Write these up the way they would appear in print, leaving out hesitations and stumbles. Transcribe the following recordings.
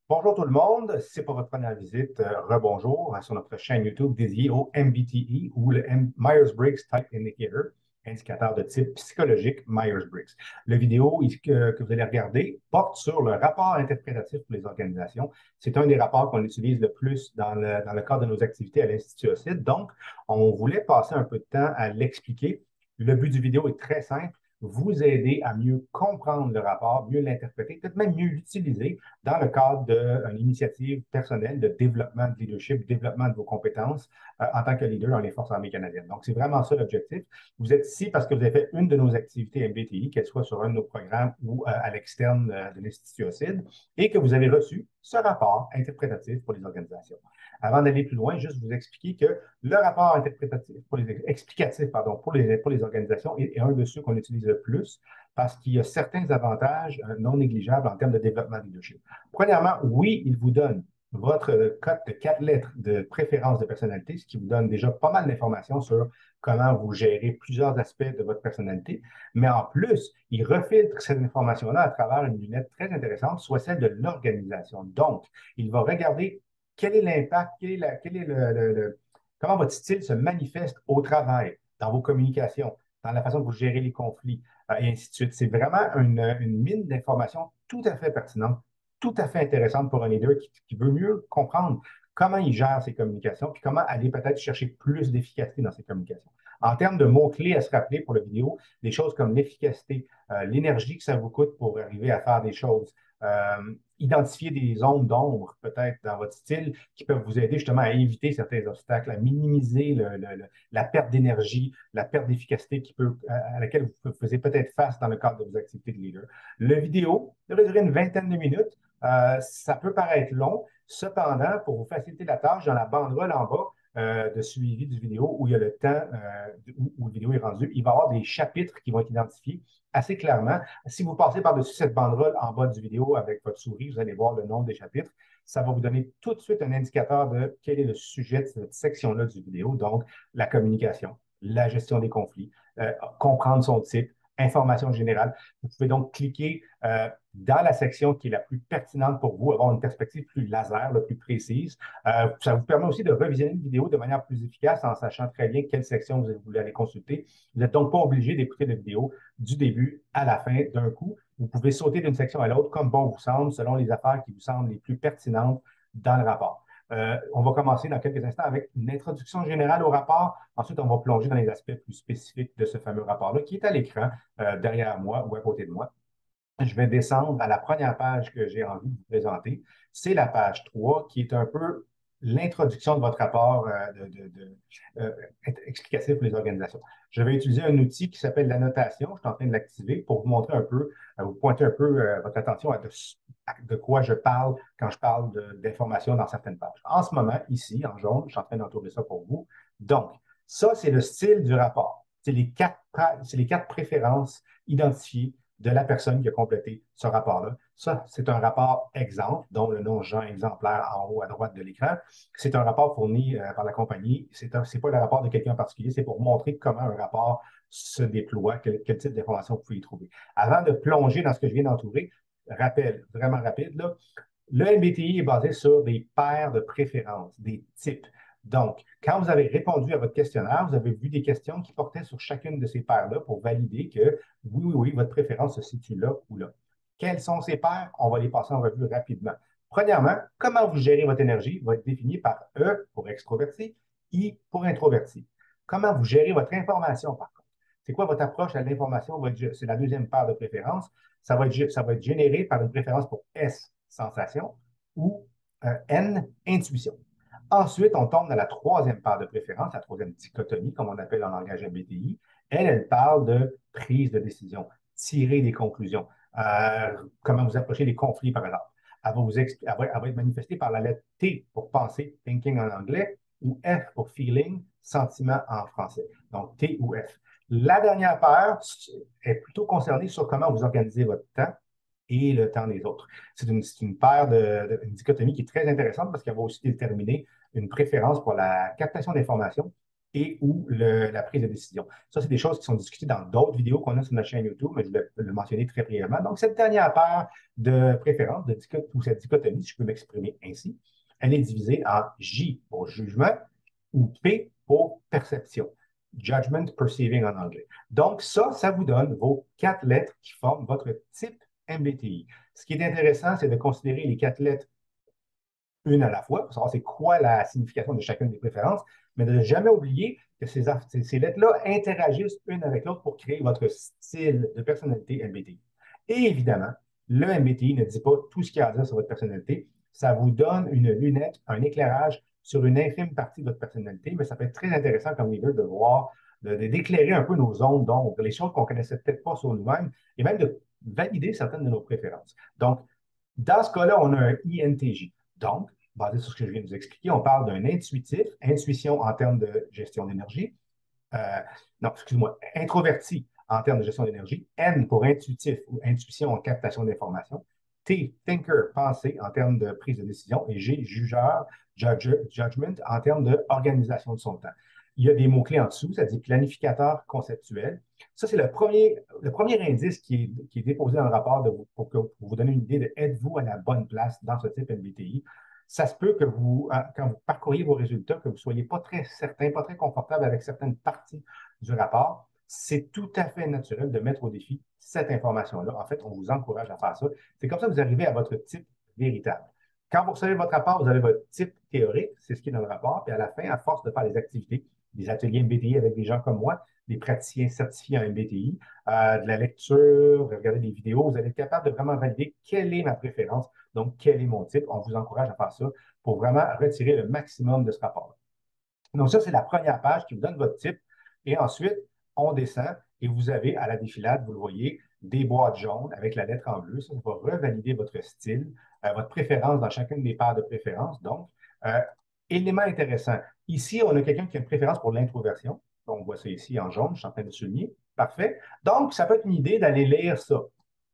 Bonjour tout le monde, si c'est pour votre première visite, rebonjour sur notre chaîne YouTube dédiée au MBTI ou le Myers-Briggs Type Indicator, indicateur de type psychologique Myers-Briggs. La vidéo que vous allez regarder porte sur le rapport interprétatif pour les organisations. C'est un des rapports qu'on utilise le plus dans le cadre de nos activités à l'Institut OCID. Donc, on voulait passer un peu de temps à l'expliquer. Le but du vidéo est très simple, vous aider à mieux comprendre le rapport, mieux l'interpréter, peut-être même mieux l'utiliser dans le cadre d'une initiative personnelle de développement de leadership, développement de vos compétences en tant que leader dans les Forces armées canadiennes. Donc, c'est vraiment ça l'objectif. Vous êtes ici parce que vous avez fait une de nos activités MBTI, qu'elle soit sur un de nos programmes ou à l'externe de l'Institut OCID, et que vous avez reçu ce rapport interprétatif pour les organisations. Avant d'aller plus loin, juste vous expliquer que le rapport interprétatif, explicatif, pardon, pour les organisations est un de ceux qu'on utilise le plus parce qu'il y a certains avantages non négligeables en termes de développement de leadership. Premièrement, oui, il vous donne votre code de 4 lettres de préférence de personnalité, ce qui vous donne déjà pas mal d'informations sur comment vous gérez plusieurs aspects de votre personnalité. Mais en plus, il refiltre cette information-là à travers une lunette très intéressante, soit celle de l'organisation. Donc, il va regarder quel est l'impact, comment votre style se manifeste au travail, dans vos communications, dans la façon que vous gérez les conflits, et ainsi de suite. C'est vraiment une mine d'informations tout à fait pertinente, tout à fait intéressante pour un leader qui veut mieux comprendre comment il gère ses communications, puis comment aller peut-être chercher plus d'efficacité dans ses communications. En termes de mots-clés à se rappeler pour la vidéo, des choses comme l'efficacité, l'énergie que ça vous coûte pour arriver à faire des choses, identifier des zones d'ombre peut-être dans votre style qui peuvent vous aider justement à éviter certains obstacles, à minimiser la perte d'énergie, la perte d'efficacité à laquelle vous faisiez peut-être face dans le cadre de vos activités de leader. Le vidéo devrait durer une vingtaine de minutes. Ça peut paraître long. Cependant, pour vous faciliter la tâche, dans la banderole en bas de suivi du vidéo où il y a le temps où la vidéo est rendue, il va y avoir des chapitres qui vont être identifiés assez clairement. Si vous passez par-dessus cette banderole en bas du vidéo avec votre souris, vous allez voir le nom des chapitres. Ça va vous donner tout de suite un indicateur de quel est le sujet de cette section-là du vidéo, donc la communication, la gestion des conflits, comprendre son type, information générale. Vous pouvez donc cliquer dans la section qui est la plus pertinente pour vous, avoir une perspective plus laser, plus précise. Ça vous permet aussi de revisionner une vidéo de manière plus efficace en sachant très bien quelle section vous voulez aller consulter. Vous n'êtes donc pas obligé d'écouter la vidéo du début à la fin d'un coup. Vous pouvez sauter d'une section à l'autre comme bon vous semble, selon les affaires qui vous semblent les plus pertinentes dans le rapport. On va commencer dans quelques instants avec une introduction générale au rapport. Ensuite, on va plonger dans les aspects plus spécifiques de ce fameux rapport-là qui est à l'écran derrière moi ou à côté de moi. Je vais descendre à la première page que j'ai envie de vous présenter. C'est la page 3 qui est un peu l'introduction de votre rapport euh, explicatif pour les organisations. Je vais utiliser un outil qui s'appelle l'annotation. Je suis en train de l'activer pour vous montrer un peu, vous pointer un peu votre attention de quoi je parle quand je parle d'informations dans certaines pages. En ce moment, ici, en jaune, je suis en train d'entourer ça pour vous. Donc, ça, c'est le style du rapport. C'est les quatre préférences identifiées de la personne qui a complété ce rapport-là. Ça, c'est un rapport exemple, dont le nom Jean exemplaire en haut à droite de l'écran. C'est un rapport fourni par la compagnie. C'est pas le rapport de quelqu'un en particulier, c'est pour montrer comment un rapport se déploie, quel type d'informations vous pouvez y trouver. Avant de plonger dans ce que je viens d'entourer, rappel vraiment rapide, là, le MBTI est basé sur des paires de préférences, des types. Donc, quand vous avez répondu à votre questionnaire, vous avez vu des questions qui portaient sur chacune de ces paires-là pour valider que oui, votre préférence se situe là ou là. Quelles sont ces paires? On va les passer en revue rapidement. Premièrement, comment vous gérez votre énergie va être défini par E pour extroverti, I pour introverti. Comment vous gérez votre information, par contre? C'est quoi votre approche à l'information? C'est la deuxième paire de préférence. Ça va être généré par une préférence pour S, sensation, ou N, intuition. Ensuite, on tombe dans la troisième paire de préférence, la troisième dichotomie, comme on appelle en langage MBTI. Elle parle de prise de décision, tirer des conclusions, comment vous approchez les conflits, par exemple. Elle va être manifestée par la lettre T pour penser, thinking en anglais, ou F pour feeling, sentiment en français. Donc, T ou F. La dernière paire est plutôt concernée sur comment vous organisez votre temps et le temps des autres. C'est une paire une dichotomie qui est très intéressante parce qu'elle va aussi déterminer une préférence pour la captation d'informations et ou la prise de décision. Ça, c'est des choses qui sont discutées dans d'autres vidéos qu'on a sur notre chaîne YouTube, mais je vais le mentionner très brièvement. Donc, cette dernière paire de préférences, ou cette dichotomie, si je peux m'exprimer ainsi, elle est divisée en J pour jugement ou P pour perception. Judgment, perceiving en anglais. Donc, ça vous donne vos 4 lettres qui forment votre type MBTI. Ce qui est intéressant, c'est de considérer les 4 lettres une à la fois, pour savoir c'est quoi la signification de chacune des préférences, mais de ne jamais oublier que ces lettres-là interagissent une avec l'autre pour créer votre style de personnalité MBTI. Et évidemment, le MBTI ne dit pas tout ce qu'il y a à dire sur votre personnalité. Ça vous donne une lunette, un éclairage sur une infime partie de votre personnalité, mais ça peut être très intéressant comme leader de voir, d'éclairer un peu nos zones d'ombre, les choses qu'on ne connaissait peut-être pas sur nous-mêmes, et même de valider certaines de nos préférences. Donc, dans ce cas-là, on a un INTJ. Donc, basé sur ce que je viens de vous expliquer, on parle d'un intuitif, intuition en termes de gestion d'énergie. Non, excuse-moi, introverti en termes de gestion d'énergie. N pour intuitif ou intuition en captation d'informations. T, thinker, pensée en termes de prise de décision. Et G, jugeur, judgment en termes d'organisation de son temps. Il y a des mots-clés en dessous, ça dit planificateur conceptuel. Ça, c'est le premier indice qui est déposé dans le rapport pour vous donner une idée de êtes-vous à la bonne place dans ce type MBTI. Ça se peut que quand vous parcouriez vos résultats, que vous ne soyez pas très certain, pas très confortable avec certaines parties du rapport. C'est tout à fait naturel de mettre au défi cette information-là. En fait, on vous encourage à faire ça. C'est comme ça que vous arrivez à votre type véritable. Quand vous recevez votre rapport, vous avez votre type théorique, c'est ce qui est dans le rapport, puis à la fin, à force de faire des activités, des ateliers MBTI avec des gens comme moi, des praticiens certifiés en MBTI, de la lecture, regarder des vidéos, vous allez être capable de vraiment valider quelle est ma préférence, donc quel est mon type. On vous encourage à faire ça pour vraiment retirer le maximum de ce rapport-là. Donc, ça, c'est la première page qui vous donne votre type. Et ensuite, on descend et vous avez à la défilade, vous le voyez, des boîtes jaunes avec la lettre en bleu. Ça va revalider votre style, votre préférence dans chacune des paires de préférences. Donc, euh, élément intéressant. Ici, on a quelqu'un qui a une préférence pour l'introversion. On voit ça ici en jaune, je suis en train de souligner. Parfait. Donc, ça peut être une idée d'aller lire ça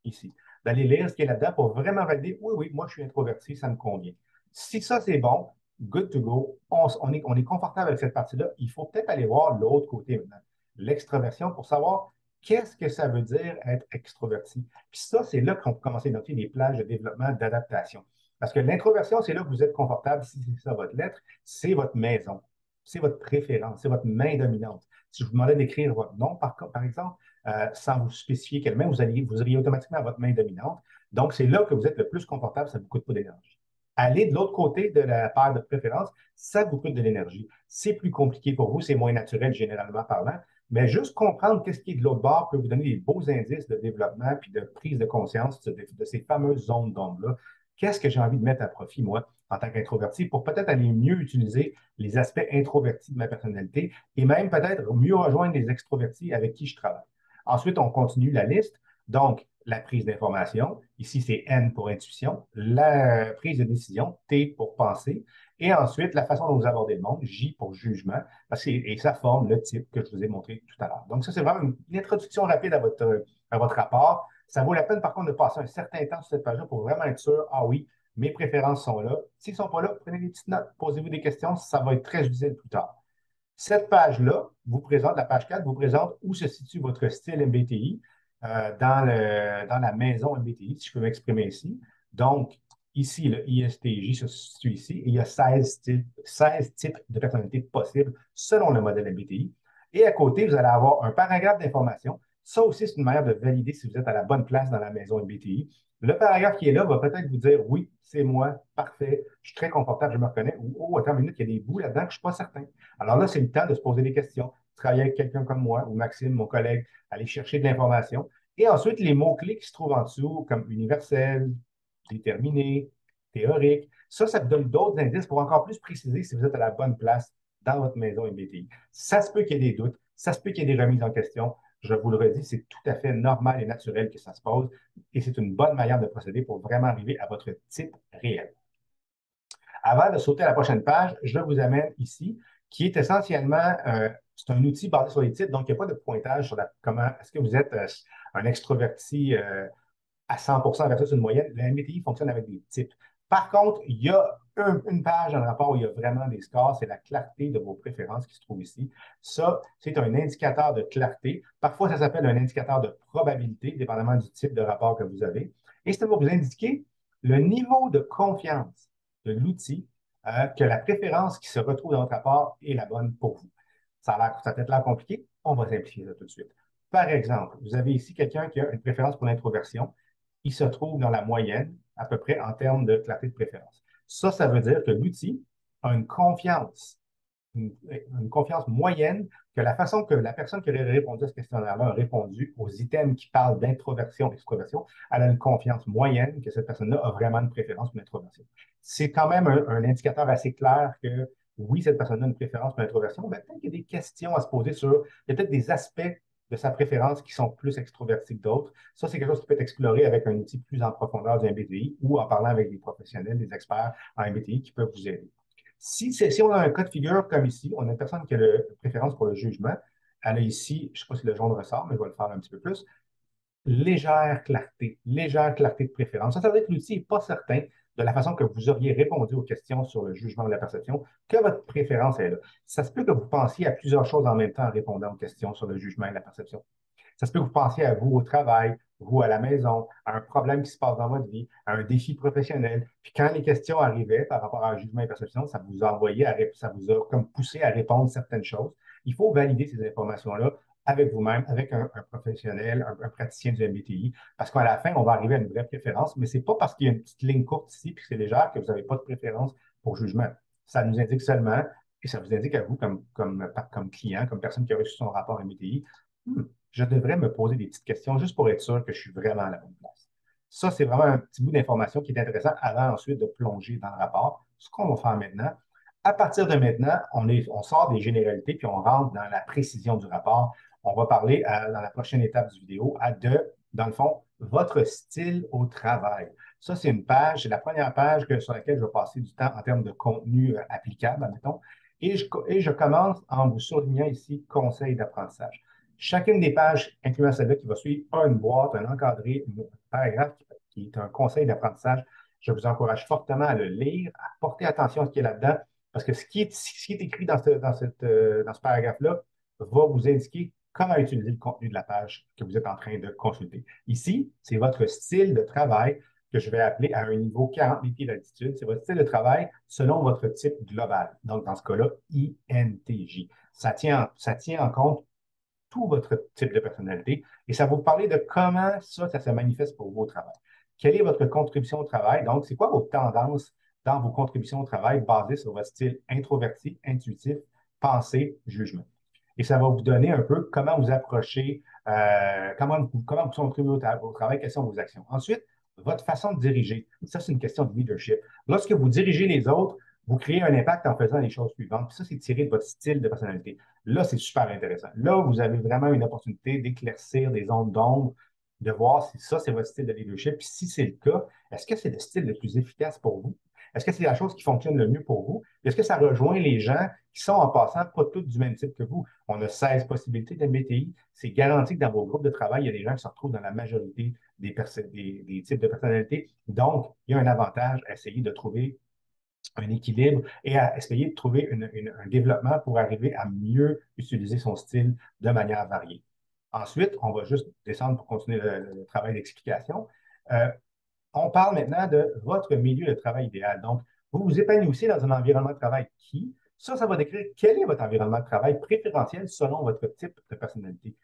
ici, d'aller lire ce qui est là-dedans pour vraiment valider, oui, oui, moi, je suis introverti, ça me convient. Si ça, c'est bon, good to go. On est confortable avec cette partie-là. Il faut peut-être aller voir l'autre côté maintenant, l'extroversion, pour savoir qu'est-ce que ça veut dire être extroverti. Puis ça, c'est là qu'on peut commencer à noter des plages de développement, d'adaptation. Parce que l'introversion, c'est là que vous êtes confortable, si c'est ça votre lettre, c'est votre maison, c'est votre préférence, c'est votre main dominante. Si je vous demandais d'écrire votre nom, par exemple, sans vous spécifier quelle main, vous auriez automatiquement votre main dominante. Donc, c'est là que vous êtes le plus confortable, ça ne vous coûte pas d'énergie. Aller de l'autre côté de la paire de préférence, ça vous coûte de l'énergie. C'est plus compliqué pour vous, c'est moins naturel généralement parlant, mais juste comprendre qu'est-ce qui est de l'autre bord peut vous donner des beaux indices de développement puis de prise de conscience de ces fameuses zones d'ombre-là. Qu'est-ce que j'ai envie de mettre à profit, moi, en tant qu'introverti, pour peut-être aller mieux utiliser les aspects introvertis de ma personnalité et même peut-être mieux rejoindre les extrovertis avec qui je travaille. Ensuite, on continue la liste. Donc, la prise d'information. Ici, c'est N pour intuition. La prise de décision, T pour penser. Et ensuite, la façon dont vous abordez le monde, J pour jugement. Et ça forme le type que je vous ai montré tout à l'heure. Donc, ça, c'est vraiment une introduction rapide à votre rapport. Ça vaut la peine, par contre, de passer un certain temps sur cette page-là pour vraiment être sûr, ah oui, mes préférences sont là. S'ils ne sont pas là, prenez des petites notes, posez-vous des questions, ça va être très utile plus tard. Cette page-là vous présente, la page 4 vous présente où se situe votre style MBTI dans la maison MBTI, si je peux m'exprimer ici. Donc, ici, le ISTJ se situe ici et il y a 16 types de personnalités possibles selon le modèle MBTI. Et à côté, vous allez avoir un paragraphe d'information. Ça aussi, c'est une manière de valider si vous êtes à la bonne place dans la maison MBTI. Le paragraphe qui est là va peut-être vous dire oui, c'est moi, parfait, je suis très confortable, je me reconnais. Ou oh, attends une minute, il y a des bouts là-dedans que je ne suis pas certain. Alors là, c'est le temps de se poser des questions, travailler avec quelqu'un comme moi ou Maxime, mon collègue, aller chercher de l'information. Et ensuite, les mots-clés qui se trouvent en dessous, comme universel, déterminé, théorique, ça vous donne d'autres indices pour encore plus préciser si vous êtes à la bonne place dans votre maison MBTI. Ça se peut qu'il y ait des doutes, ça se peut qu'il y ait des remises en question. Je vous le redis, c'est tout à fait normal et naturel que ça se pose et c'est une bonne manière de procéder pour vraiment arriver à votre type réel. Avant de sauter à la prochaine page, je vous amène ici, qui est essentiellement, c'est un outil basé sur les types, donc il n'y a pas de pointage sur comment est-ce que vous êtes un extroverti à 100% versus une moyenne. La MBTI fonctionne avec des types. Par contre, il y a une page dans le rapport où il y a vraiment des scores, c'est la clarté de vos préférences qui se trouve ici. Ça, c'est un indicateur de clarté. Parfois, ça s'appelle un indicateur de probabilité, dépendamment du type de rapport que vous avez. Et ça va vous indiquer le niveau de confiance de l'outil que la préférence qui se retrouve dans votre rapport est la bonne pour vous. Ça a peut-être l'air compliqué, on va simplifier ça tout de suite. Par exemple, vous avez ici quelqu'un qui a une préférence pour l'introversion. Il se trouve dans la moyenne, à peu près en termes de clarté de préférence. Ça veut dire que l'outil a une confiance moyenne que la façon que la personne qui aurait répondu à ce questionnaire-là a répondu aux items qui parlent d'introversion et extroversion, elle a une confiance moyenne que cette personne-là a vraiment une préférence pour l'introversion. C'est quand même un indicateur assez clair que oui, cette personne-là a une préférence pour l'introversion, mais peut-être qu'il y a des questions à se poser sur, il y a peut-être des aspects de sa préférence qui sont plus extrovertis que d'autres. Ça, c'est quelque chose qui peut être exploré avec un outil plus en profondeur du MBTI ou en parlant avec des professionnels, des experts en MBTI qui peuvent vous aider. Si on a un cas de figure comme ici, on a une personne qui a une préférence pour le jugement, elle a ici, je ne sais pas si le jaune ressort, mais je vais le faire un petit peu plus, légère clarté de préférence. Ça veut dire que l'outil n'est pas certain de la façon que vous auriez répondu aux questions sur le jugement ou la perception, que votre préférence est là. Ça se peut que vous pensiez à plusieurs choses en même temps en répondant aux questions sur le jugement et la perception. Ça se peut que vous pensiez à vous au travail, vous à la maison, à un problème qui se passe dans votre vie, à un défi professionnel. Puis quand les questions arrivaient par rapport à un jugement et perception, ça vous a envoyé ça vous a comme poussé à répondre certaines choses. Il faut valider ces informations-là avec vous-même, avec un professionnel, un praticien du MBTI, parce qu'à la fin, on va arriver à une vraie préférence, mais ce n'est pas parce qu'il y a une petite ligne courte ici, puis c'est légère, que vous n'avez pas de préférence pour jugement. Ça nous indique seulement, et ça vous indique à vous comme client, comme personne qui a reçu son rapport MBTI, je devrais me poser des petites questions juste pour être sûr que je suis vraiment à la bonne place. Ça, c'est vraiment un petit bout d'information qui est intéressant avant ensuite de plonger dans le rapport. Ce qu'on va faire maintenant, à partir de maintenant, on sort des généralités puis on rentre dans la précision du rapport. On va parler dans la prochaine étape du vidéo dans le fond, votre style au travail. Ça, c'est une page, c'est la première page sur laquelle je vais passer du temps en termes de contenu applicable, admettons. Et je commence en vous soulignant ici conseil d'apprentissage. Chacune des pages, incluant celle-là qui va suivre, a une boîte, un encadré, un paragraphe qui est un conseil d'apprentissage. Je vous encourage fortement à le lire, à porter attention à ce qui est là-dedans, parce que ce qui est écrit dans ce paragraphe-là va vous indiquer comment utiliser le contenu de la page que vous êtes en train de consulter. Ici, c'est votre style de travail que je vais appeler à un niveau 40 000 pieds d'altitude. C'est votre style de travail selon votre type global. Donc, dans ce cas-là, INTJ. Ça tient en compte tout votre type de personnalité et ça va vous parler de comment ça se manifeste pour vos travail. Quelle est votre contribution au travail? Donc, c'est quoi vos tendances dans vos contributions au travail basées sur votre style introverti, intuitif, pensée, jugement? Et ça va vous donner un peu comment vous approchez, comment vous contribuez au travail, quelles sont vos actions. Ensuite, votre façon de diriger. Ça, c'est une question de leadership. Lorsque vous dirigez les autres, vous créez un impact en faisant les choses suivantes. Puis ça, c'est tiré de votre style de personnalité. Là, c'est super intéressant. Là, vous avez vraiment une opportunité d'éclaircir des zones d'ombre, de voir si ça, c'est votre style de leadership. Puis si c'est le cas, est-ce que c'est le style le plus efficace pour vous? Est-ce que c'est la chose qui fonctionne le mieux pour vous? Est-ce que ça rejoint les gens qui sont en passant pas tous du même type que vous? On a 16 possibilités d'MBTI. C'est garanti que dans vos groupes de travail, il y a des gens qui se retrouvent dans la majorité des types de personnalités. Donc, il y a un avantage à essayer de trouver un équilibre et à essayer de trouver un développement pour arriver à mieux utiliser son style de manière variée. Ensuite, on va juste descendre pour continuer le travail d'explication. Euh, on parle maintenant de votre milieu de travail idéal. Donc, vous vous épanouissez dans un environnement de travail qui, ça va décrire quel est votre environnement de travail préférentiel selon votre type de personnalité.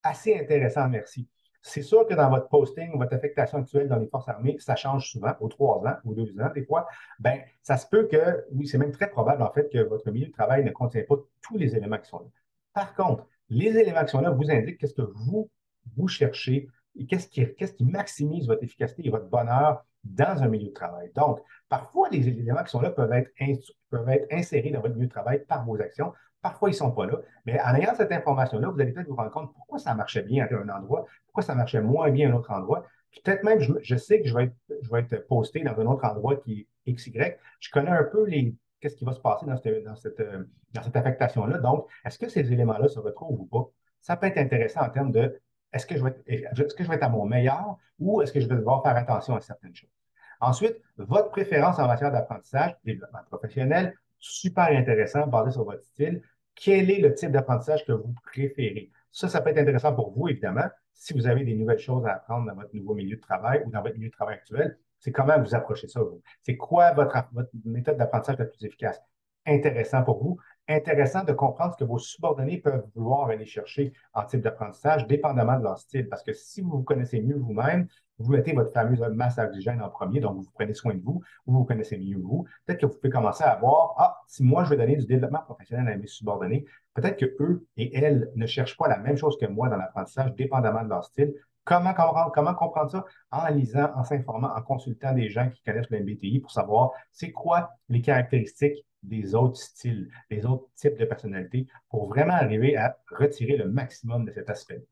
Assez intéressant, merci. C'est sûr que dans votre posting, votre affectation actuelle dans les forces armées, ça change souvent, aux 3 ans, aux 2 ans, des fois. Ben, ça se peut que, oui, c'est même très probable, en fait, que votre milieu de travail ne contient pas tous les éléments qui sont là. Par contre, les éléments qui sont là vous indiquent qu'est-ce que vous cherchez et qu'est-ce qui maximise votre efficacité et votre bonheur dans un milieu de travail. Donc, parfois, les éléments qui sont là peuvent être insérés dans votre milieu de travail par vos actions. Parfois, ils ne sont pas là. Mais en ayant cette information-là, vous allez peut-être vous rendre compte pourquoi ça marchait bien à un endroit, pourquoi ça marchait moins bien à un autre endroit. Puis peut-être même, je sais que je vais être posté dans un autre endroit qui est XY. Je connais un peu qu'est-ce qui va se passer dans cette affectation-là. Donc, est-ce que ces éléments-là se retrouvent ou pas? Ça peut être intéressant en termes de est-ce que je vais être à mon meilleur ou est-ce que je vais devoir faire attention à certaines choses? Ensuite, votre préférence en matière d'apprentissage, développement professionnel, super intéressant, basé sur votre style. Quel est le type d'apprentissage que vous préférez? Ça peut être intéressant pour vous, évidemment, si vous avez des nouvelles choses à apprendre dans votre nouveau milieu de travail ou dans votre milieu de travail actuel. C'est comment vous approchez ça, vous. C'est quoi votre méthode d'apprentissage la plus efficace? Intéressant pour vous. Intéressant de comprendre ce que vos subordonnés peuvent vouloir aller chercher en type d'apprentissage, dépendamment de leur style. Parce que si vous vous connaissez mieux vous-même, vous mettez votre fameuse masse à oxygène en premier, donc vous prenez soin de vous, vous vous connaissez mieux vous. Peut-être que vous pouvez commencer à voir, ah, si moi je veux donner du développement professionnel à mes subordonnés, peut-être que eux et elles ne cherchent pas la même chose que moi dans l'apprentissage, dépendamment de leur style. Comment comprendre ça? En lisant, en s'informant, en consultant des gens qui connaissent le MBTI pour savoir c'est quoi les caractéristiques des autres styles, des autres types de personnalités, pour vraiment arriver à retirer le maximum de cet aspect.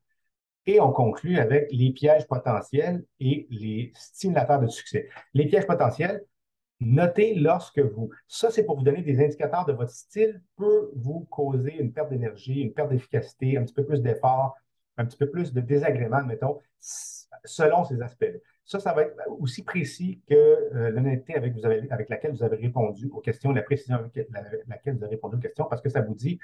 Et on conclut avec les pièges potentiels et les stimulateurs de succès. Les pièges potentiels, notez lorsque vous, ça c'est pour vous donner des indicateurs de votre style, peut vous causer une perte d'énergie, une perte d'efficacité, un petit peu plus d'effort, un petit peu plus de désagrément, mettons, selon ces aspects-là. Ça va être aussi précis que l'honnêteté avec laquelle vous avez répondu aux questions, la précision avec laquelle vous avez répondu aux questions, parce que ça vous dit,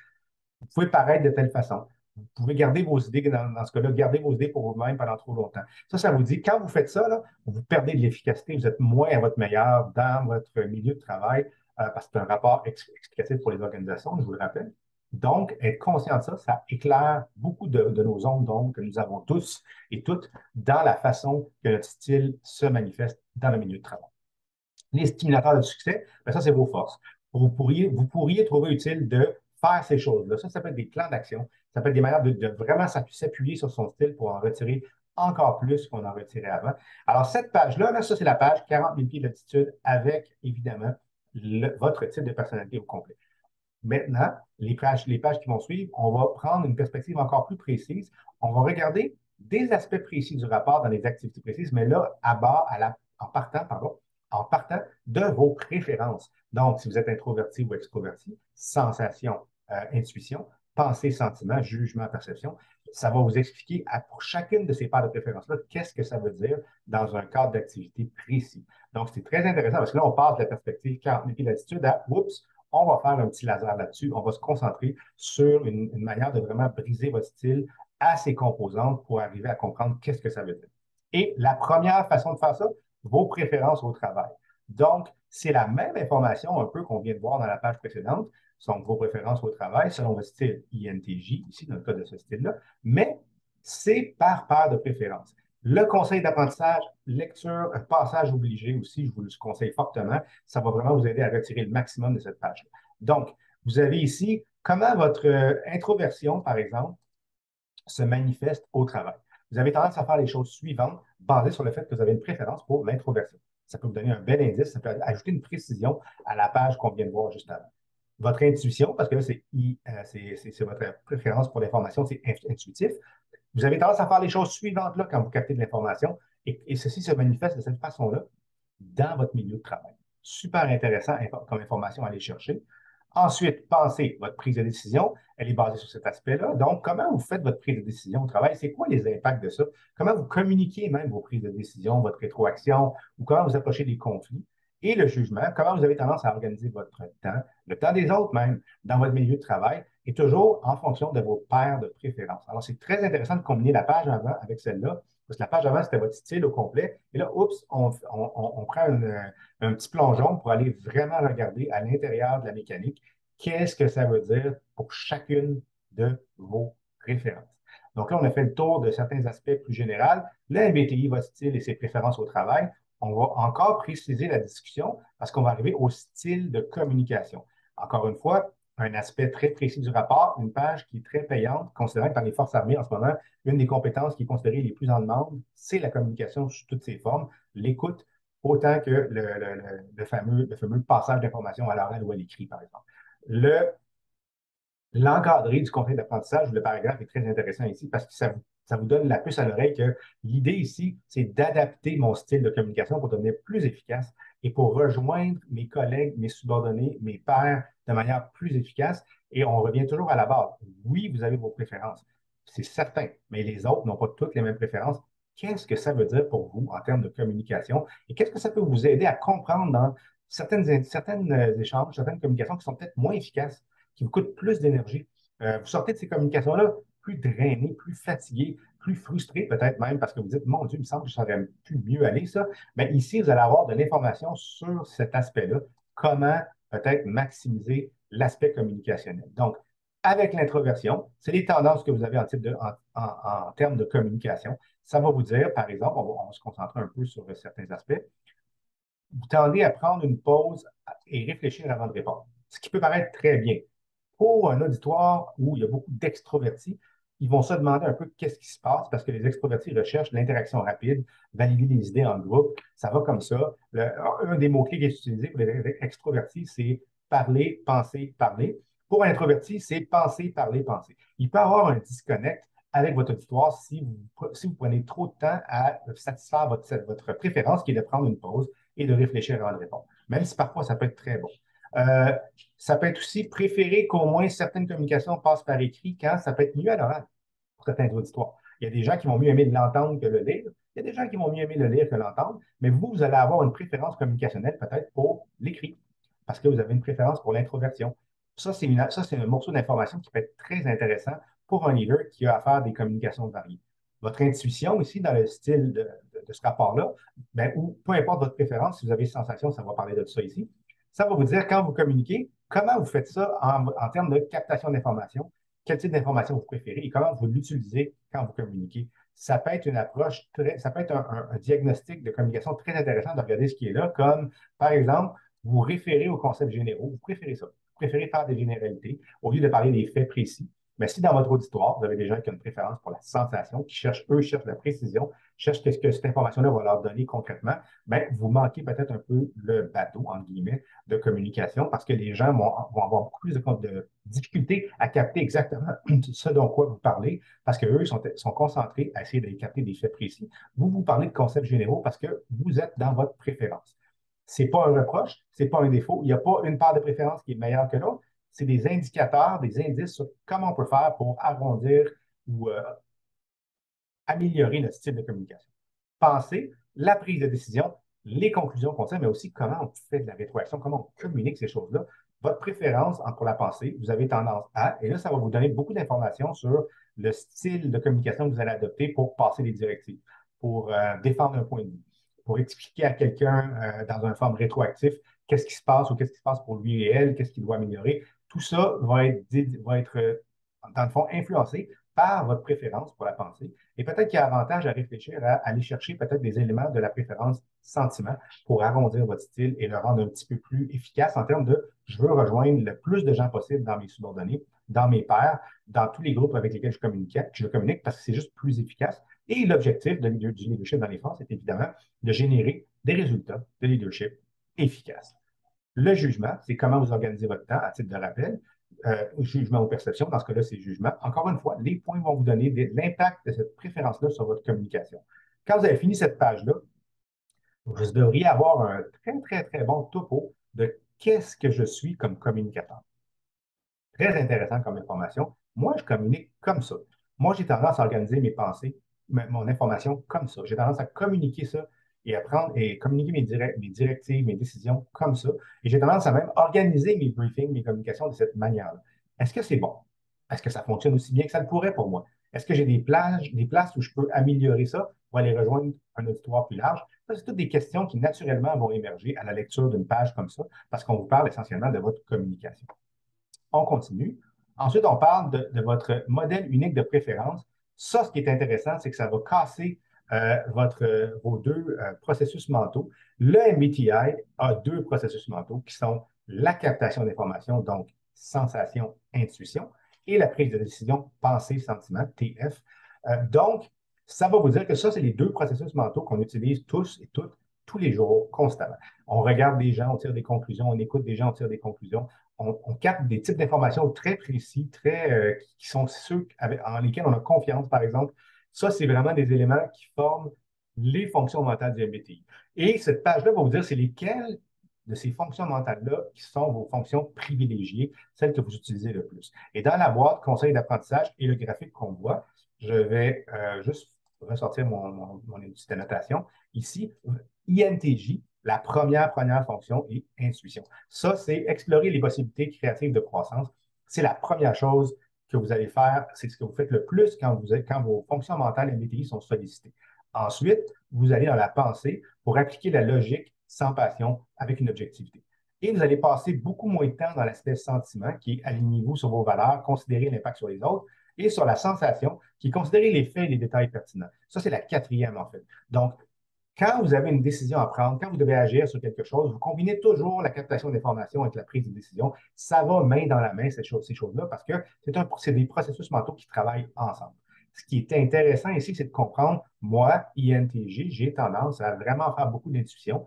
vous pouvez paraître de telle façon. Vous pouvez garder vos idées, dans ce cas-là, garder vos idées pour vous-même pendant trop longtemps. Ça vous dit, quand vous faites ça, là, vous perdez de l'efficacité, vous êtes moins à votre meilleur dans votre milieu de travail, parce que c'est un rapport explicatif pour les organisations, je vous le rappelle. Donc, être conscient de ça, ça éclaire beaucoup de nos zones d'ombre que nous avons tous et toutes dans la façon que notre style se manifeste dans le milieu de travail. Les stimulateurs de succès, bien, ça, c'est vos forces. Vous pourriez trouver utile de faire ces choses-là. Ça peut être des plans d'action. Ça peut être des manières de vraiment s'appuyer sur son style pour en retirer encore plus qu'on en retirait avant. Alors, cette page-là, ça, c'est la page 40 000 pieds d'altitude avec, évidemment, votre type de personnalité au complet. Maintenant, les pages qui vont suivre, on va prendre une perspective encore plus précise. On va regarder des aspects précis du rapport dans les activités précises, mais là, en partant de vos préférences. Donc, si vous êtes introverti ou extroverti, sensation, intuition, pensée, sentiment, jugement, perception, ça va vous expliquer pour chacune de ces paires de préférences-là, qu'est-ce que ça veut dire dans un cadre d'activité précis. Donc, c'est très intéressant parce que là, on passe de la perspective 40 000 pieds d'altitude à, oups, on va faire un petit laser là-dessus. On va se concentrer sur une manière de vraiment briser votre style à ses composantes pour arriver à comprendre qu'est-ce que ça veut dire. Et la première façon de faire ça, vos préférences au travail. Donc, c'est la même information un peu qu'on vient de voir dans la page précédente, sont vos préférences au travail selon votre style INTJ, ici dans le cas de ce style-là, mais c'est par paire de préférences. Le conseil d'apprentissage, lecture, passage obligé aussi, je vous le conseille fortement. Ça va vraiment vous aider à retirer le maximum de cette page-là. Donc, vous avez ici comment votre introversion, par exemple, se manifeste au travail. Vous avez tendance à faire les choses suivantes basées sur le fait que vous avez une préférence pour l'introversion. Ça peut vous donner un bel indice, ça peut ajouter une précision à la page qu'on vient de voir juste avant. Votre intuition, parce que là, c'est votre préférence pour l'information, c'est intuitif. Vous avez tendance à faire les choses suivantes là quand vous captez de l'information et ceci se manifeste de cette façon-là dans votre milieu de travail. Super intéressant comme information à aller chercher. Ensuite, pensez, votre prise de décision, elle est basée sur cet aspect-là. Donc, comment vous faites votre prise de décision au travail? C'est quoi les impacts de ça? Comment vous communiquez même vos prises de décision, votre rétroaction, ou comment vous approchez des conflits? Et le jugement, comment vous avez tendance à organiser votre temps, le temps des autres même, dans votre milieu de travail, et toujours en fonction de vos paires de préférences. Alors, c'est très intéressant de combiner la page avant avec celle-là, parce que la page avant, c'était votre style au complet. Et là, oups, on prend un petit plongeon pour aller vraiment regarder à l'intérieur de la mécanique qu'est-ce que ça veut dire pour chacune de vos références. Donc là, on a fait le tour de certains aspects plus généraux. Le MBTI, votre style et ses préférences au travail. On va encore préciser la discussion parce qu'on va arriver au style de communication. Encore une fois, un aspect très précis du rapport, une page qui est très payante, considérant que dans les forces armées en ce moment, une des compétences qui est considérée les plus en demande, c'est la communication sous toutes ses formes, l'écoute, autant que le fameux passage d'informations à l'oral ou à l'écrit, par exemple. L'encadré du conseil d'apprentissage, le paragraphe est très intéressant ici parce que ça vous donne la puce à l'oreille que l'idée ici, c'est d'adapter mon style de communication pour devenir plus efficace et pour rejoindre mes collègues, mes subordonnés, mes pairs de manière plus efficace. Et on revient toujours à la base. Oui, vous avez vos préférences, c'est certain, mais les autres n'ont pas toutes les mêmes préférences. qu'est-ce que ça veut dire pour vous en termes de communication et qu'est-ce que ça peut vous aider à comprendre dans certaines échanges, certaines communications qui sont peut-être moins efficaces, qui vous coûtent plus d'énergie. Vous sortez de ces communications-là plus drainé, plus fatigué, plus frustré peut-être même parce que vous dites, mon Dieu, il me semble que ça aurait pu mieux aller ça. Mais ici, vous allez avoir de l'information sur cet aspect-là, comment peut-être maximiser l'aspect communicationnel. Donc, avec l'introversion, c'est les tendances que vous avez en termes de communication. Ça va vous dire, par exemple, on va se concentrer un peu sur certains aspects, vous tendez à prendre une pause et réfléchir avant de répondre, ce qui peut paraître très bien. Pour un auditoire où il y a beaucoup d'extrovertis, ils vont se demander un peu qu'est-ce qui se passe parce que les extrovertis recherchent l'interaction rapide, valider les idées en groupe. Ça va comme ça. Un des mots-clés qui est utilisé pour les extrovertis, c'est parler, penser, parler. Pour un introverti, c'est penser, parler, penser. Il peut y avoir un disconnect avec votre auditoire si vous prenez trop de temps à satisfaire votre préférence, qui est de prendre une pause et de réfléchir avant de répondre. Même si parfois ça peut être très bon. Euh, Ça peut être aussi préféré qu'au moins certaines communications passent par écrit quand ça peut être mieux à l'oral pour certains auditoires. Il y a des gens qui vont mieux aimer l'entendre que le lire. Il y a des gens qui vont mieux aimer le lire que l'entendre. Mais vous allez avoir une préférence communicationnelle peut-être pour l'écrit parce que vous avez une préférence pour l'introversion. Ça, c'est un morceau d'information qui peut être très intéressant pour un leader qui a à faire des communications variées. Votre intuition ici, dans le style de ce rapport-là, ben, ou peu importe votre préférence, si vous avez sensation, ça va parler de ça ici, ça va vous dire quand vous communiquez, comment vous faites ça en termes de captation d'informations, quel type d'information vous préférez et comment vous l'utilisez quand vous communiquez. Ça peut être une approche ça peut être un diagnostic de communication très intéressant de regarder ce qui est là, comme par exemple, vous référez aux concepts généraux, vous préférez ça. Vous préférez faire des généralités au lieu de parler des faits précis. Mais si dans votre auditoire, vous avez des gens qui ont une préférence pour la sensation, qui cherchent, eux, cherchent la précision, cherchent qu'est-ce que cette information-là va leur donner concrètement, bien, vous manquez peut-être un peu le bateau, entre guillemets, de communication parce que les gens vont avoir beaucoup plus de difficultés à capter exactement ce dont quoi vous parlez parce qu'eux sont concentrés à essayer de capter des faits précis. Vous parlez de concepts généraux parce que vous êtes dans votre préférence. Ce n'est pas un reproche, ce n'est pas un défaut. Il n'y a pas une part de préférence qui est meilleure que l'autre. C'est des indicateurs, des indices sur comment on peut faire pour arrondir ou améliorer notre style de communication. Pensez, la prise de décision, les conclusions qu'on tire, mais aussi comment on fait de la rétroaction, comment on communique ces choses-là. Votre préférence pour la pensée, vous avez tendance à, et là, ça va vous donner beaucoup d'informations sur le style de communication que vous allez adopter pour passer les directives, pour défendre un point de vue, pour expliquer à quelqu'un dans un forme rétroactif qu'est-ce qui se passe ou qu'est-ce qui se passe pour lui et elle, qu'est-ce qu'il doit améliorer. Tout ça va être dans le fond, influencé par votre préférence pour la pensée. Et peut-être qu'il y a avantage à réfléchir à aller chercher peut-être des éléments de la préférence sentiment pour arrondir votre style et le rendre un petit peu plus efficace en termes de je veux rejoindre le plus de gens possible dans mes subordonnés, dans mes pairs, dans tous les groupes avec lesquels je communique parce que c'est juste plus efficace. Et l'objectif du leadership dans les forces, c'est évidemment de générer des résultats de leadership efficaces. Le jugement, c'est comment vous organisez votre temps, à titre de rappel. Jugement ou perception, dans ce cas-là, c'est jugement. Encore une fois, les points vont vous donner l'impact de cette préférence-là sur votre communication. Quand vous avez fini cette page-là, vous devriez avoir un très, très, très bon topo de qu'est-ce que je suis comme communicateur. Très intéressant comme information. Moi, je communique comme ça. Moi, j'ai tendance à organiser mes pensées, mon information comme ça. J'ai tendance à communiquer ça et à prendre et communiquer mes directives, mes décisions comme ça. Et j'ai tendance à même organiser mes briefings, mes communications de cette manière-là. Est-ce que c'est bon? Est-ce que ça fonctionne aussi bien que ça le pourrait pour moi? Est-ce que j'ai des places où je peux améliorer ça pour aller rejoindre un auditoire plus large? Ça, c'est toutes des questions qui naturellement vont émerger à la lecture d'une page comme ça, parce qu'on vous parle essentiellement de votre communication. On continue. Ensuite, on parle de votre modèle unique de préférence. Ça, ce qui est intéressant, c'est que ça va casser vos deux processus mentaux. Le MBTI a deux processus mentaux qui sont la captation d'informations, donc sensation, intuition, et la prise de décision, pensée, sentiment, TF. Donc, ça va vous dire que ça, c'est les deux processus mentaux qu'on utilise tous et toutes, tous les jours, constamment. On regarde des gens, on tire des conclusions, on écoute des gens, on tire des conclusions, on capte des types d'informations très précis, qui sont ceux en lesquels on a confiance, par exemple. Ça, c'est vraiment des éléments qui forment les fonctions mentales du MBTI. Et cette page-là va vous dire c'est lesquelles de ces fonctions mentales-là qui sont vos fonctions privilégiées, celles que vous utilisez le plus. Et dans la boîte conseil d'apprentissage et le graphique qu'on voit, je vais juste ressortir mon outil de notation. Ici, INTJ, la première fonction est intuition. Ça, c'est explorer les possibilités créatives de croissance. C'est la première chose que vous allez faire, c'est ce que vous faites le plus quand vos fonctions mentales et MBTI sont sollicitées. Ensuite, vous allez dans la pensée pour appliquer la logique sans passion avec une objectivité. Et vous allez passer beaucoup moins de temps dans l'aspect sentiment, qui est alignez-vous sur vos valeurs, considérez l'impact sur les autres, et sur la sensation, qui est considérer les faits et les détails pertinents. Ça, c'est la quatrième, en fait. Donc, quand vous avez une décision à prendre, quand vous devez agir sur quelque chose, vous combinez toujours la captation d'informations avec la prise de décision. Ça va main dans la main, ces choses-là, parce que c'est des processus mentaux qui travaillent ensemble. Ce qui est intéressant ici, c'est de comprendre, moi, INTJ, j'ai tendance à vraiment faire beaucoup d'intuition,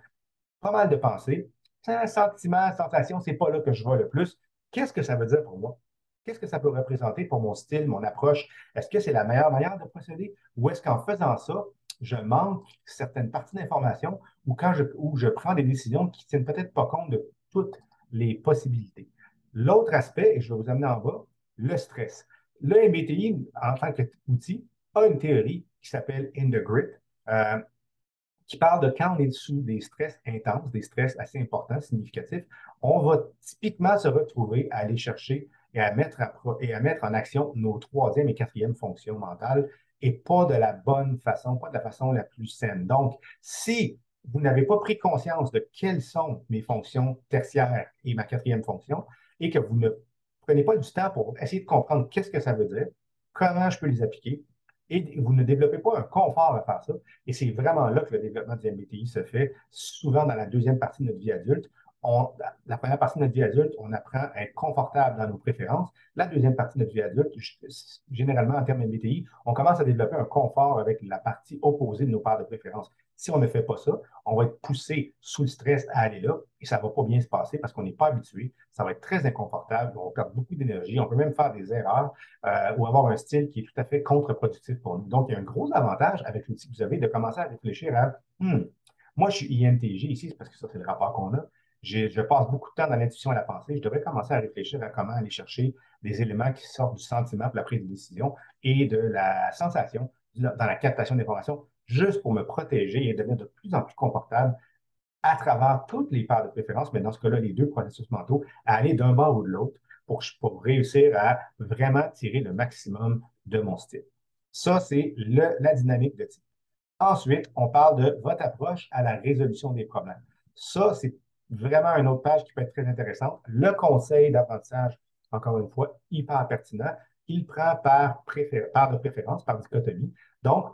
pas mal de pensées. Sentiment, sensation, c'est pas là que je vais le plus. Qu'est-ce que ça veut dire pour moi? Qu'est-ce que ça peut représenter pour mon style, mon approche? Est-ce que c'est la meilleure manière de procéder? Ou est-ce qu'en faisant ça, je manque certaines parties d'informations ou où je prends des décisions qui ne tiennent peut-être pas compte de toutes les possibilités? L'autre aspect, et je vais vous amener en bas, le stress. Le MBTI, en tant qu'outil, a une théorie qui s'appelle In the Grid. Euh, qui parle de quand on est sous des stress intenses, des stress assez importants, significatifs, on va typiquement se retrouver à aller chercher et à mettre en action nos troisième et quatrième fonctions mentales et pas de la bonne façon, pas de la façon la plus saine. Donc, si vous n'avez pas pris conscience de quelles sont mes fonctions tertiaires et ma quatrième fonction et que vous ne prenez pas du temps pour essayer de comprendre qu'est-ce que ça veut dire, comment je peux les appliquer, et vous ne développez pas un confort à faire ça, et c'est vraiment là que le développement du MBTI se fait, souvent dans la deuxième partie de notre vie adulte. La première partie de notre vie adulte, on apprend à être confortable dans nos préférences. La deuxième partie de notre vie adulte, généralement en termes MBTI, on commence à développer un confort avec la partie opposée de nos paires de préférences. Si on ne fait pas ça, on va être poussé sous le stress à aller là et ça ne va pas bien se passer parce qu'on n'est pas habitué. Ça va être très inconfortable, on va perdre beaucoup d'énergie, on peut même faire des erreurs ou avoir un style qui est tout à fait contre-productif pour nous. Donc, il y a un gros avantage avec l'outil que vous avez de commencer à réfléchir à moi, je suis INTG ici, c'est parce que ça, c'est le rapport qu'on a. Je passe beaucoup de temps dans l'intuition et la pensée. Je devrais commencer à réfléchir à comment aller chercher des éléments qui sortent du sentiment pour la prise de décision et de la sensation dans la captation d'informations, juste pour me protéger et devenir de plus en plus confortable à travers toutes les paires de préférence, mais dans ce cas-là, les deux processus mentaux, à aller d'un bord ou de l'autre pour réussir à vraiment tirer le maximum de mon style. Ça, c'est la dynamique de type. Ensuite, on parle de votre approche à la résolution des problèmes. Ça, c'est vraiment une autre page qui peut être très intéressante. Le conseil d'apprentissage, encore une fois, hyper pertinent. Il prend par de préférence, par dichotomie. Donc,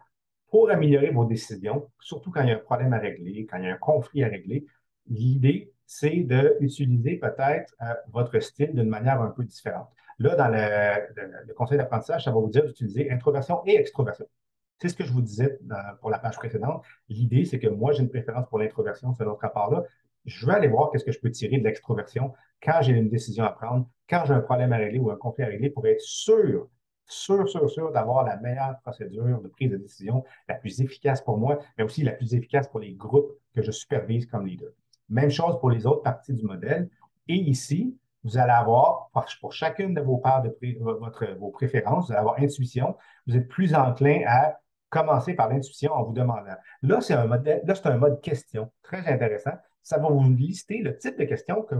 pour améliorer vos décisions, surtout quand il y a un problème à régler, quand il y a un conflit à régler, l'idée, c'est d'utiliser peut-être votre style d'une manière un peu différente. Là, dans le conseil d'apprentissage, ça va vous dire d'utiliser introversion et extroversion. C'est ce que je vous disais pour la page précédente. L'idée, c'est que moi, j'ai une préférence pour l'introversion, ce autre rapport-là. Je vais aller voir qu'est-ce que je peux tirer de l'extroversion quand j'ai une décision à prendre, quand j'ai un problème à régler ou un conflit à régler pour être sûr d'avoir la meilleure procédure de prise de décision, la plus efficace pour moi, mais aussi la plus efficace pour les groupes que je supervise comme leader. Même chose pour les autres parties du modèle. Et ici, vous allez avoir, pour chacune de vos paires vos préférences, vous allez avoir intuition. Vous êtes plus enclin à commencer par l'intuition en vous demandant. Là, c'est un mode question très intéressant. Ça va vous lister le type de questions que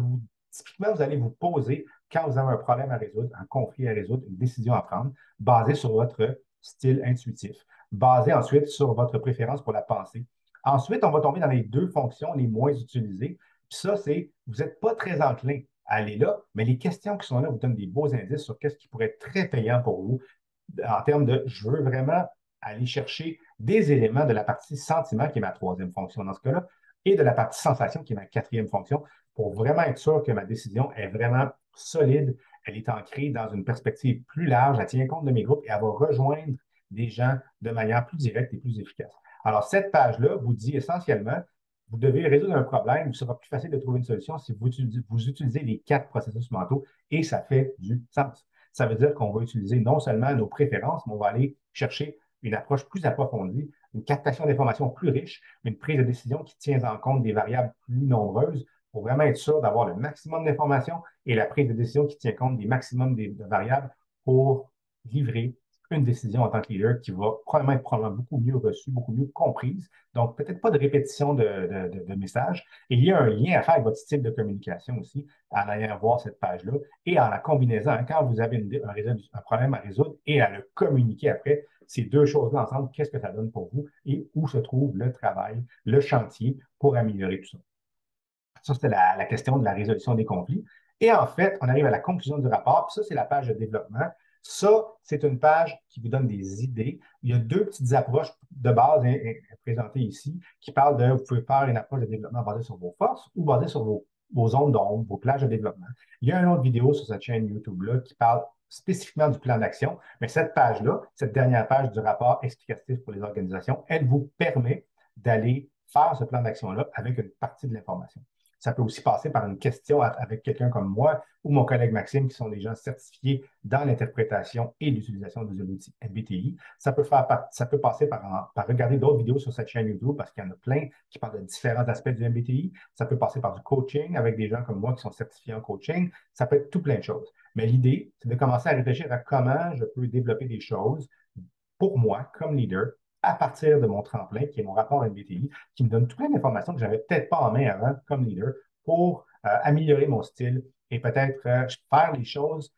typiquement, vous allez vous poser quand vous avez un problème à résoudre, un conflit à résoudre, une décision à prendre, basé sur votre style intuitif, basé ensuite sur votre préférence pour la pensée. Ensuite, on va tomber dans les deux fonctions les moins utilisées. Puis ça, c'est, vous n'êtes pas très enclin à aller là, mais les questions qui sont là vous donnent des beaux indices sur qu'est-ce qui pourrait être très payant pour vous en termes de je veux vraiment aller chercher des éléments de la partie sentiment, qui est ma troisième fonction dans ce cas-là, et de la partie sensation, qui est ma quatrième fonction, pour vraiment être sûr que ma décision est vraiment solide, elle est ancrée dans une perspective plus large, elle tient compte de mes groupes et elle va rejoindre des gens de manière plus directe et plus efficace. Alors, cette page-là vous dit essentiellement, vous devez résoudre un problème, il sera plus facile de trouver une solution si vous utilisez les quatre processus mentaux et ça fait du sens. Ça veut dire qu'on va utiliser non seulement nos préférences, mais on va aller chercher une approche plus approfondie, une captation d'informations plus riche, une prise de décision qui tient en compte des variables plus nombreuses pour vraiment être sûr d'avoir le maximum d'informations et la prise de décision qui tient compte des maximums de variables pour livrer une décision en tant que leader qui va probablement être probablement beaucoup mieux reçue, beaucoup mieux comprise. Donc, peut-être pas de répétition de messages. Et il y a un lien à faire avec votre style de communication aussi, en allant voir cette page-là et en la combinaison. Hein, quand vous avez un problème à résoudre et à le communiquer après, ces deux choses-là ensemble, qu'est-ce que ça donne pour vous et où se trouve le travail, le chantier pour améliorer tout ça. Ça, c'était la question de la résolution des conflits. Et en fait, on arrive à la conclusion du rapport. Puis ça, c'est la page de développement. Ça, c'est une page qui vous donne des idées. Il y a deux petites approches de base présentées ici qui parlent de, vous pouvez faire une approche de développement basée sur vos forces ou basée sur vos zones d'ombre, vos plages de développement. Il y a une autre vidéo sur cette chaîne YouTube-là qui parle spécifiquement du plan d'action. Mais cette page-là, cette dernière page du rapport explicatif pour les organisations, elle vous permet d'aller faire ce plan d'action-là avec une partie de l'information. Ça peut aussi passer par une question avec quelqu'un comme moi ou mon collègue Maxime, qui sont des gens certifiés dans l'interprétation et l'utilisation des outils MBTI. Ça peut passer par regarder d'autres vidéos sur cette chaîne YouTube parce qu'il y en a plein qui parlent de différents aspects du MBTI. Ça peut passer par du coaching avec des gens comme moi qui sont certifiés en coaching. Ça peut être tout plein de choses. Mais l'idée, c'est de commencer à réfléchir à comment je peux développer des choses pour moi, comme leader, à partir de mon tremplin, qui est mon rapport MBTI, qui me donne tout plein d'informations que je n'avais peut-être pas en main avant comme leader pour améliorer mon style et peut-être faire les choses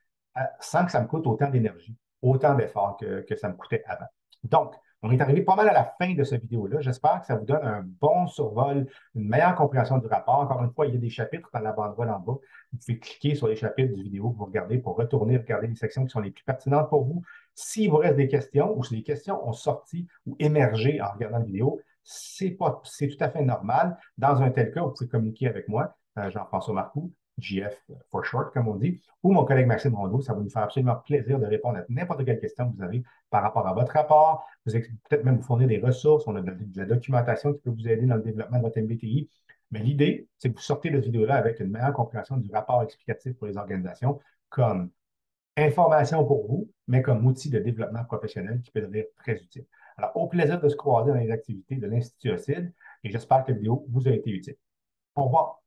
sans que ça me coûte autant d'énergie, autant d'efforts que ça me coûtait avant. Donc, on est arrivé pas mal à la fin de cette vidéo-là. J'espère que ça vous donne un bon survol, une meilleure compréhension du rapport. Encore une fois, il y a des chapitres dans la banderole en bas. Vous pouvez cliquer sur les chapitres du vidéo que vous regardez pour retourner regarder les sections qui sont les plus pertinentes pour vous. S'il vous reste des questions ou si les questions ont sorti ou émergé en regardant la vidéo, c'est tout à fait normal. Dans un tel cas, vous pouvez communiquer avec moi, Jean-François Marcoux, JF for short, comme on dit, ou mon collègue Maxime Rondeau. Ça va nous faire absolument plaisir de répondre à n'importe quelle question que vous avez par rapport à votre rapport. Peut-être même vous fournir des ressources. On a de la documentation qui peut vous aider dans le développement de votre MBTI. Mais l'idée, c'est que vous sortez de cette vidéo-là avec une meilleure compréhension du rapport explicatif pour les organisations, comme information pour vous, mais comme outil de développement professionnel qui peut devenir très utile. Alors, au plaisir de se croiser dans les activités de l'Institut OCID et j'espère que la vidéo vous a été utile. Au revoir.